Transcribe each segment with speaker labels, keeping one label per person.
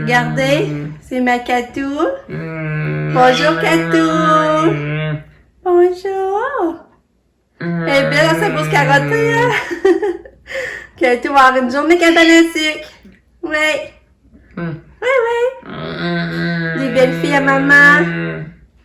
Speaker 1: Regardez, c'est ma Catou. Bonjour, Catou. Bonjour. Elle est belle dans sa grosse carottée, hein? Catou va avoir une journée cabane à sucre. Ouais. Ouais. Des belles filles à maman.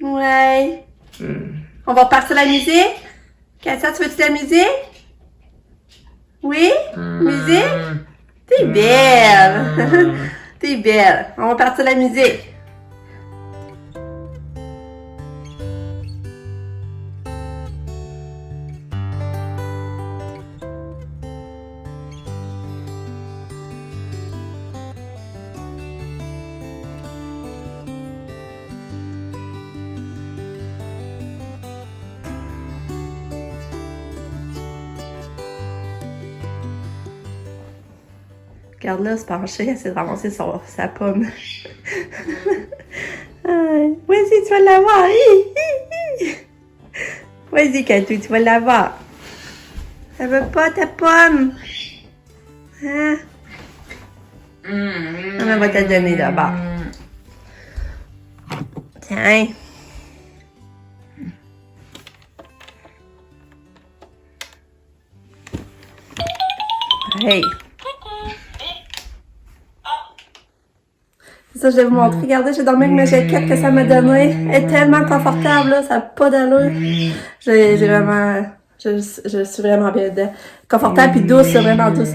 Speaker 1: Ouais. On va repartir la musique? Cassia, tu veux-tu de la musique? Oui? Musique? T'es belle! T'es belle! On va partir la musique! Regarde là, se pencher, elle essaie de ramasser sa pomme. Vas-y, tu vas l'avoir! Vas-y, Catou, tu vas l'avoir! Elle veut pas ta pomme! Hein? Maman va te la donner d'abord. Tiens! Hey! C'est ça, je vais vous montrer. Regardez, j'ai dormi avec ma jaquette que ça m'a donné. Elle est tellement confortable, là, ça n'a pas d'allure. J'ai vraiment... Je suis vraiment bien dedans. Confortable puis douce, vraiment douce.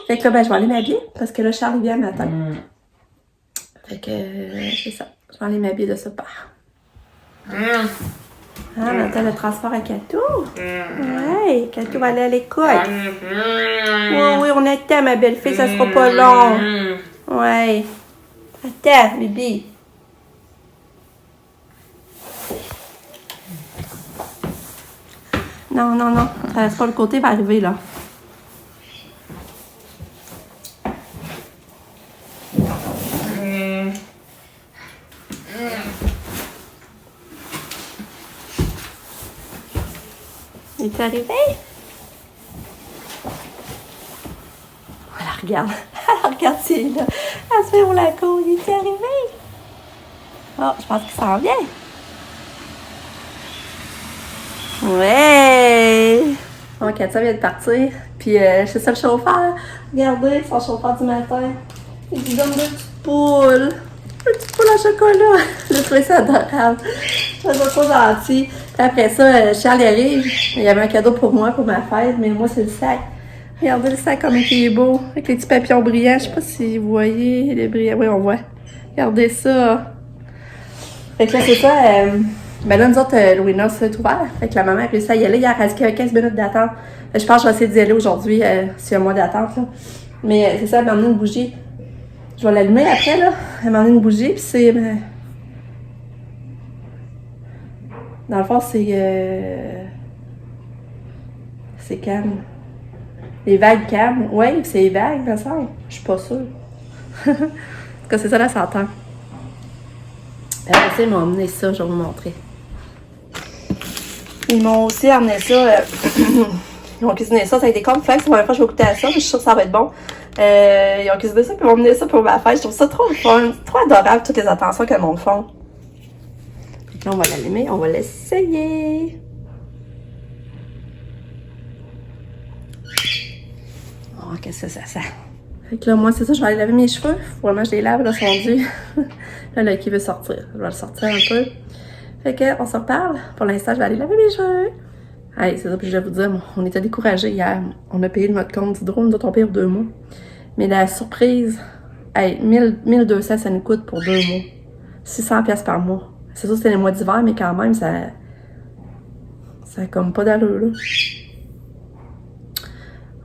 Speaker 1: Fait que là, ben, je vais aller m'habiller parce que là, Charles vient matin. Fait que, c'est ça. Je vais aller m'habiller de ce pas. Ah, on attend le transport à Catou. Ouais, Catou va aller à l'école. Oui, on attend, ma belle-fille, ça sera pas long. Ouais. Attends, Bibi. Non. Ça reste pas le côté, va arriver, là. Il est arrivé? Elle regarde. Elle regarde, c'est là. Elle se fait pour la cour. Il est arrivé. Oh, je pense qu'il s'en vient. Ouais! Bon, Katia vient de partir. Puis, c'est ça le chauffeur. Regardez, son chauffeur du matin. Il lui donne deux petites poules. Deux petites poules à chocolat. Je trouvais ça adorable. Je trouvais ça trop gentil. Puis après ça, Charles arrive. Il y avait un cadeau pour moi, pour ma fête. Mais moi, c'est le sac. Regardez le sac comme il est beau. Avec les petits papillons brillants. Je sais pas si vous voyez les brillants. Oui, on voit. Regardez ça. Fait que là, c'est ça. Ben là, nous autres, Louina, c'est ouvert. Fait que la maman a réussi à y aller. Il y a 15 minutes d'attente. Je pense que je vais essayer d'y aller aujourd'hui, s'il y a moins d'attente, là. Mais c'est ça, elle m'a emmené une bougie. Je vais l'allumer après, là. Elle m'a emmené une bougie, puis c'est... Dans le fond, c'est calme. Les vagues calmes. Oui, c'est les vagues, me semble. Je suis pas sûre. En tout cas, c'est ça, là, ça s'entend. Après, ils m'ont emmené ça, je vais vous montrer. Ils m'ont aussi amené ça. Ils ont cuisiné ça a été complexe. C'est la première fois que je vais goûter à ça, mais je suis sûre que ça va être bon. Ils ont cuisiné ça, puis ils m'ont emmené ça pour ma fête. Je trouve ça trop fun, trop adorable, toutes les attentions que le monde font. Là, on va l'allumer, on va l'essayer. Oh, qu'est-ce que ça sent? Fait que là, moi, c'est ça, je vais aller laver mes cheveux. Vraiment, je les lave, là, sont dus. Là, le qui veut sortir. Je vais le sortir un peu. Fait que, on se reparle. Pour l'instant, je vais aller laver mes cheveux. Hey, c'est ça, puis je vais vous dire, on était découragés hier. On a payé notre compte d'hydro, nous autres, on paye pour 2 mois. Mais la surprise, hey, 1200, ça nous coûte pour 2 mois. 600$ par mois. C'est sûr, c'était les mois d'hiver, mais quand même, ça a comme pas d'allure, là.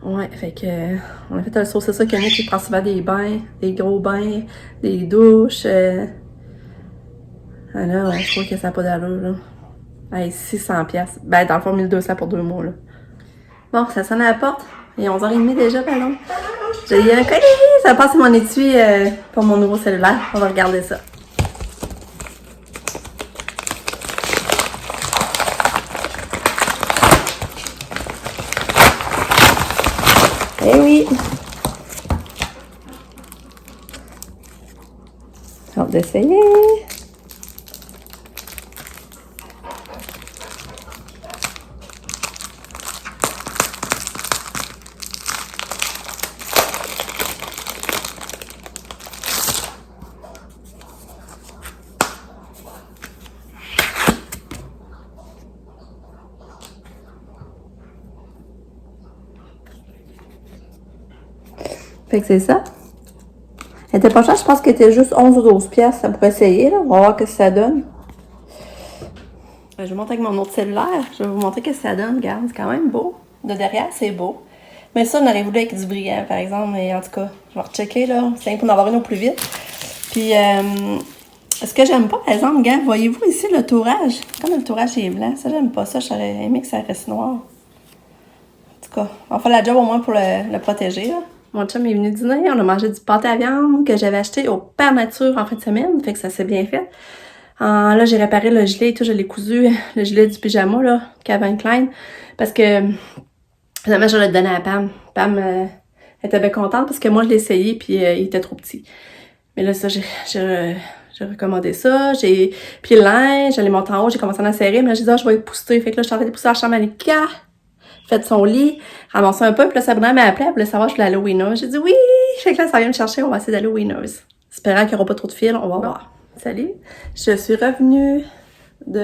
Speaker 1: Ouais, fait que, on a fait un saut, c'est ça, Camille qui prend souvent des bains, des gros bains, des douches. Ah là, je trouve que ça n'a pas d'allure, là. Hey, 600$. Ben, dans le fond, 1200 pour 2 mois, là. Bon, ça sonne à la porte. Il est 11h30 déjà, pardon. J'ai un collier. Ça passe mon étui pour mon nouveau cellulaire. On va regarder ça. Eh oui! hâte d'essayer. Fait que c'est ça. Elle était pas chère, je pense qu'elle était juste 11 ou 12 piastres pour essayer, là. On va voir ce que ça donne. Je vais vous montrer avec mon autre cellulaire. Je vais vous montrer ce que ça donne. Regarde, c'est quand même beau. De derrière, c'est beau. Mais ça, on aurait voulu avec du brillant, par exemple. Mais en tout cas, je vais rechecker, là. C'est pour en avoir une au plus vite. Puis, ce que j'aime pas, par exemple, regarde, voyez-vous ici le tourage? Comme le tourage est blanc. Ça, j'aime pas ça. J'aurais aimé que ça reste noir. En tout cas, on va faire la job au moins pour le protéger, là. Mon chum est venu dîner, on a mangé du pâté à viande que j'avais acheté au Père Nature en fin de semaine, fait que ça s'est bien fait. Là, j'ai réparé le gilet et tout, je l'ai cousu, le gilet du pyjama, là, Calvin Klein, parce que, finalement, je l'ai donné à Pam. Pam était bien contente parce que moi, je l'ai essayé puis il était trop petit. Mais là, ça, j'ai recommandé ça, puis le linge, j'allais monter en haut, j'ai commencé à en serrer, mais là, j'ai dit, je vais épousseter, fait que là, je suis en train d'épousser la chambre à Nika. Fait son lit, ramassé un peu, puis là, Sabrina m'a appelé, elle voulait savoir si je voulais aller au Winners. J'ai dit oui! Fait que là, ça vient me chercher, on va essayer d'aller au Winners. Espérant qu'il n'y aura pas trop de fils, on va voir. Salut! Je suis revenue du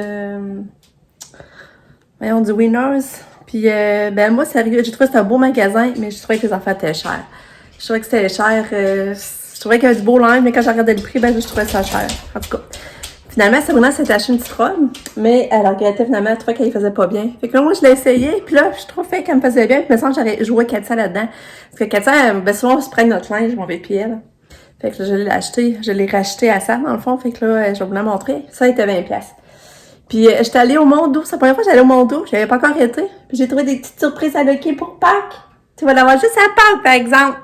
Speaker 1: Winners. Puis, ben moi, sérieux, j'ai trouvé que c'était un beau magasin, mais je trouvais que les affaires étaient chères. Je trouvais que c'était cher, je trouvais qu'il y avait du beau linge, mais quand j'ai regardé le prix, ben je trouvais ça cher. En tout cas. Finalement, Sabrina s'était acheté une petite robe, mais elle regrettait finalement, elle trouvait qu'elle faisait pas bien. Fait que là, moi, je l'ai essayé, puis là, je trouvais qu'elle me faisait bien, puis il me semble que j'aurais joué Katia là-dedans. Parce que Katia, ben souvent, on se prend notre linge, mon pied elle. Fait que là, je l'ai racheté à ça, dans le fond, fait que là, je vais vous la montrer. Ça, il était 20$. Puis, j'étais allée au Mondo, c'est la première fois que j'allais au Mondo, j'avais pas encore été. Puis j'ai trouvé des petites surprises à Lucky pour Pâques. Tu vas l'avoir juste à Pâques, par exemple.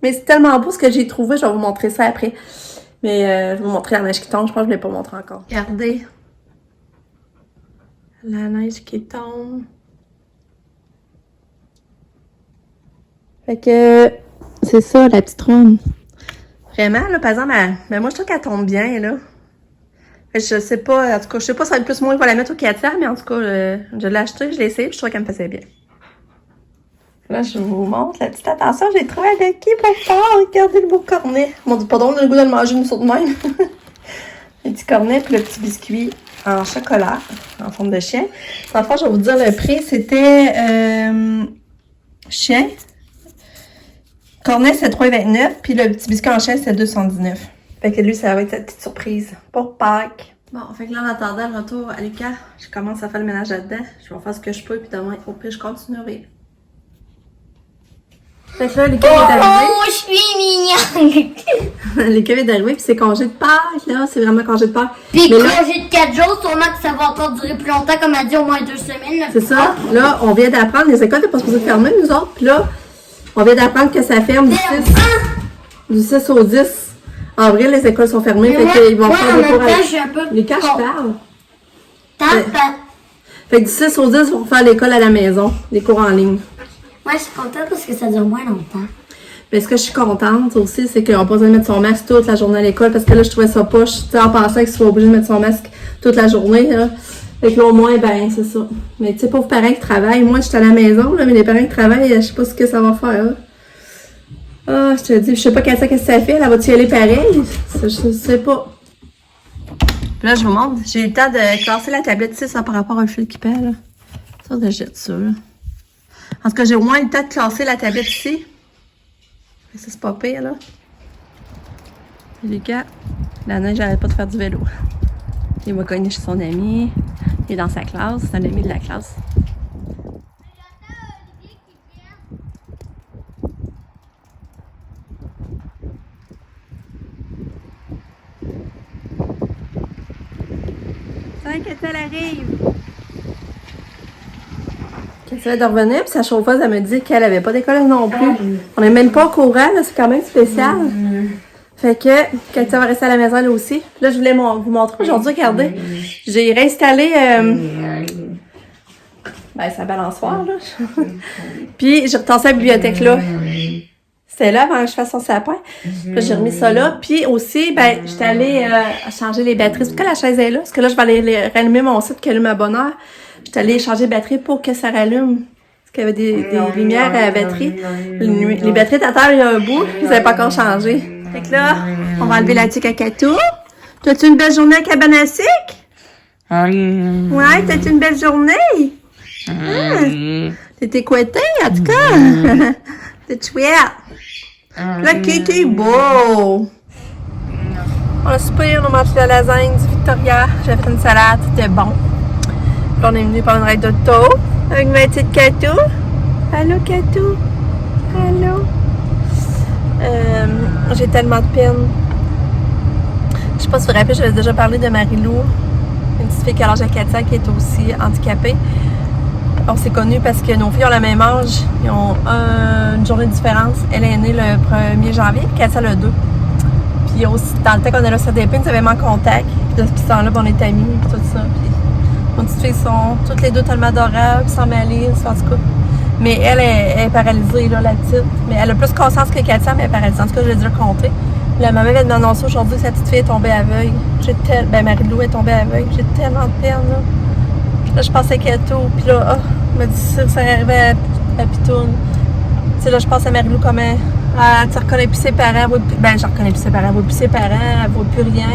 Speaker 1: Mais c'est tellement beau ce que j'ai trouvé, je vais vous montrer ça après. Mais je vais vous montrer la neige qui tombe. Je pense que je ne l'ai pas montré encore. Regardez. La neige qui tombe. Fait que c'est ça, la petite ronde. Vraiment, là, par exemple, moi, je trouve qu'elle tombe bien, là. Je sais pas, en tout cas, je sais pas si ça va être plus moi qui va la mettre au 400, mais en tout cas, je l'ai acheté, je l'ai essayé, puis je trouvais qu'elle me faisait bien. Là, je vous montre la petite attention. J'ai trouvé un Lucky pour fort. Regardez le beau cornet. Mon Dieu, pardon, on a le goût de le manger une sorte de même. Le petit cornet puis le petit biscuit en chocolat, en forme de chien. Enfin, je vais vous dire le prix. C'était chien. Cornet, c'est 3,29. Puis le petit biscuit en chien, c'est 2,19. Fait que lui, ça va être cette petite surprise pour Pâques. Bon, fait que là, en attendant le retour à Lucas, je commence à faire le ménage là-dedans. Je vais faire ce que je peux, puis demain, au pire, je continuerai. Fait que là, Lucas est arrivé.
Speaker 2: Oh, je suis mignonne!
Speaker 1: Lucas est arrivé, puis c'est congé de Pâques, là. C'est vraiment congé de Pâques.
Speaker 2: Puis
Speaker 1: mais
Speaker 2: congé de 4 jours, sûrement que ça va encore durer plus longtemps, comme elle dit, au moins 2 semaines.
Speaker 1: C'est ça. Là, on vient d'apprendre, les écoles n'étaient pas supposées fermer, nous autres. Puis là, on vient d'apprendre que ça ferme du 6 au 10. En vrai, les écoles sont fermées, fait qu'ils vont faire des cours à... Lucas, je parle. Fait que du 6 au 10, ils vont faire l'école à la maison, les cours en ligne.
Speaker 2: Moi, je suis contente parce que ça dure moins longtemps.
Speaker 1: Mais ce que je suis contente aussi, c'est qu'on n'a pas besoin de mettre son masque toute la journée à l'école, parce que là, je trouvais ça poche, tu sais, en pensant qu'il soit obligé de mettre son masque toute la journée, là. Fait que là, au moins, ben, c'est ça. Mais tu sais, pauvres parents qui travaillent, moi, je suis à la maison, là, mais les parents qui travaillent, je sais pas ce que ça va faire, là. Ah, je te dis, je sais pas qu'est-ce que ça fait, elle va-tu y aller pareil? Je sais pas. Puis là, je vous montre, j'ai eu le temps de classer la tablette ici, ça par rapport à un fil qui pèle, là. Ça, je jette ça, là. En tout cas, j'ai au moins eu le temps de classer la tablette ici. Ça, c'est pas pire, là. Lucas, la neige, j'arrête pas de faire du vélo. Il va cogner chez son ami. Il est dans sa classe. C'est un ami de la classe. C'est qu'elle arrive. Qu'elle de revenir, puis sa chauffeuse, elle me dit qu'elle avait pas d'école non plus. On n'est même pas au courant, là, c'est quand même spécial. Fait que, Katia va rester à la maison, elle aussi. Puis là, je voulais vous montrer aujourd'hui, regardez. J'ai réinstallé sa balançoire, là. Puis, j'ai retassé la bibliothèque là. C'était là avant que je fasse son sapin. Puis là, j'ai remis ça là. Puis aussi, ben, j'étais allée changer les batteries. Pourquoi la chaise est là? Parce que là, je vais aller rallumer mon site qui allume à bonne heure. J'étais allée changer les batteries pour que ça rallume. Parce qu'il y avait des lumières à la batterie. Les batteries étaient à terre il y a un bout. Ils n'avaient pas encore changé. Fait que là, on va enlever la tique à Catou. T'as-tu une belle journée à cabane à sucre? Ouais, t'as-tu une belle journée? T'es écouté, en tout cas. T'es chouette. Là, Kitty, beau. On a soupé, on a mangé de la lasagne du Victoria. J'avais fait une salade, c'était bon. Puis on est venu prendre une ride d'auto avec ma petite Catou. Allô, Catou? Allô? J'ai tellement de peine. Je sais pas si vous vous rappelez, j'avais déjà parlé de Marie-Lou, une petite fille qui a l'âge de Katia qui est aussi handicapée. On s'est connus parce que nos filles ont le même âge. Ils ont une journée de différence. Elle est née le 1er janvier, Katia le 2. Puis aussi, dans le temps qu'on est là sur des pins, ils avaient mis en contact. Puis depuis ce temps-là, on est amis et tout ça. Puis nos petites filles sont toutes les deux tellement adorables, sans malice, en tout cas. Mais elle est paralysée, là, la petite. Mais elle a plus conscience que Katia, mais elle est paralysée. En tout cas, je l'ai déjà compté. La maman vient de m'annoncer aujourd'hui que sa petite fille est tombée aveugle. Ben, Marie-Lou est tombée aveugle. J'ai tellement de peine, là. Là, je pensais qu'elle était tout. Puis là, elle m'a dit ça arrivait à Pitoune. Tu sais, là, je pense à Marie-Lou comme elle ne reconnaît plus ses parents. Ben, je reconnais plus ses parents. Elle ne voit plus ses parents. Elle ne voit plus rien.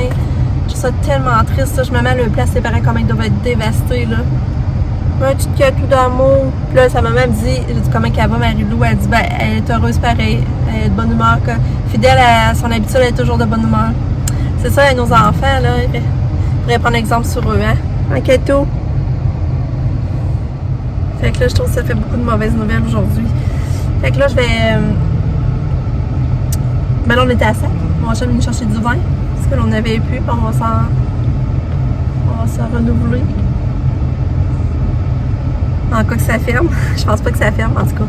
Speaker 1: Je trouve ça tellement triste. Là. Je me mets à le place ses parents, comment ils doivent être dévastés, là. Un petit tout d'amour. Puis là, sa maman me dit, j'ai dit comment qu'elle va, Marie-Lou. Elle dit, ben, elle est heureuse pareil. Elle est de bonne humeur. Fidèle à son habitude, elle est toujours de bonne humeur. C'est ça, nos enfants, là. Il faudrait prendre exemple sur eux, hein. Un Katou. Fait que là, je trouve que ça fait beaucoup de mauvaises nouvelles aujourd'hui. Fait que là, je vais... Ben là, on était à 7. On va jamais venir chercher du vin. Parce que l'on avait plus. On va s'en renouveler. En cas que ça ferme. Je pense pas que ça ferme, en tout cas.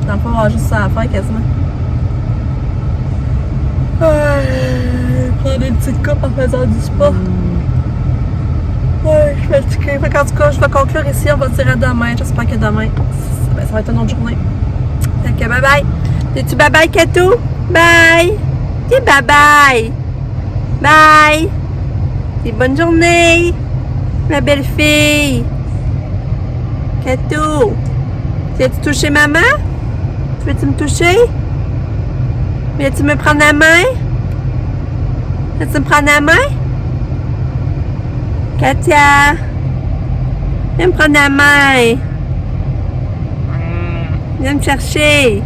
Speaker 1: Dans le fond, on va avoir juste ça à faire quasiment. Prendre une petite coupe en faisant du sport. Ouais, je suis fatiguée. En tout cas, je vais conclure ici. On va se dire à demain. J'espère que demain, ça va être une autre journée. Fait que bye bye. Dis-tu bye bye, Katou? Bye. Dis bye bye. Bye. Dis bonne journée. Ma belle fille. Katou. Viens-tu toucher maman? Veux-tu me toucher? Viens-tu me prendre la main? Viens-tu me prendre la main? Katia, viens me prendre la main. Viens me chercher.